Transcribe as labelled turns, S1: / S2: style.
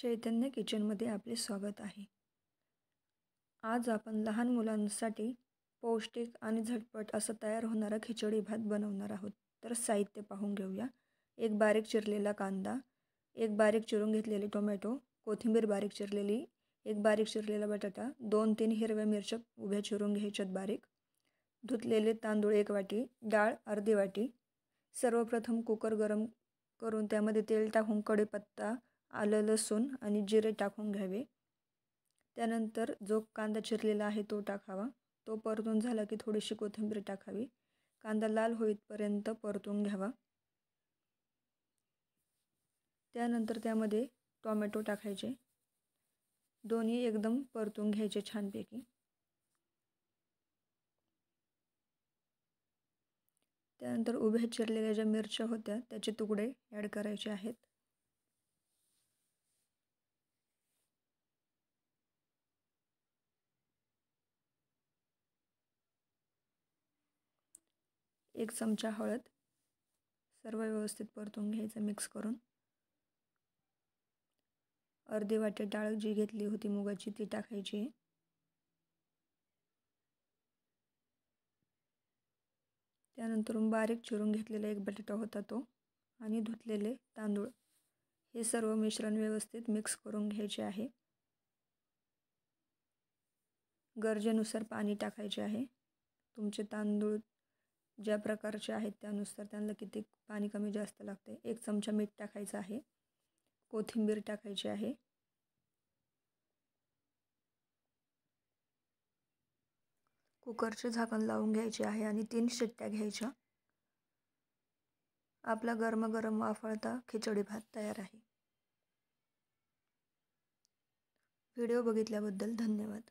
S1: चैतन्य किचनमध्ये आपले स्वागत आहे। आज आपण लहान मुलांसाठी पौष्टिक आणि झटपट असं तयार होणारा खिचडी भात बनवणार आहोत। तर साहित्य पाहून घेऊया। एक बारीक चिरलेला कांदा, एक बारीक चिरून घेतलेले टोमॅटो, कोथिंबीर बारीक चिरलेली, एक बारीक चिरलेला बटाटा, 2-3 हिरव्या मिरच्या उभ्या चिरून घ्यायच्यात बारीक, धुतलेले तांदूळ 1 वाटी, डाळ अर्धी वाटी। सर्वप्रथम कुकर गरम करून त्यामध्ये तेल टाकून कढीपत्ता, आलं लसूण आणि जिरे टाकून घ्यावे। त्यानंतर जो कांदा चिरलेला आहे तो टाकावा। तो परतून झाला की थोडीशी कोथिंबीर टाकावी। कांदा लाल होईपर्यंत परतून घ्यावा। त्यानंतर त्यामध्ये टोमॅटो टाकायचे, दोन्ही एकदम परतून घ्यायचे छानपैकी। त्यानंतर उभ्या चिरलेल्या ज्या मिरच्या होत्या त्याचे तुकडे ॲड करायचे आहेत। एक चमचा हळद, सर्व व्यवस्थित परतून घ्यायचं मिक्स करून। अर्धी वाटी डाळ जी घेतली होती मुगाची ती टाकायची। त्यानंतर बारीक चिरून घेतलेला एक बटाटा होता तो आणि धुतलेले तांदूळ, हे सर्व मिश्रण व्यवस्थित मिक्स करून घ्यायचे आहे। गरजेनुसार पाणी टाकायचे आहे। तुमचे तांदूळ ज्या प्रकारचे आहेत त्यानुसार त्यांना किती पाणी कमी जास्त लागते। 1 चमचा मीठ टाकायचं आहे, कोथिंबीर टाकायची आहे। कुकरचे झाकण लावून घ्यायचे आहे आणि 3 शिट्ट्या घ्यायच्या। आपला गरमागरम वाफळता खिचडी भात तयार आहे। व्हिडिओ बघितल्याबद्दल धन्यवाद।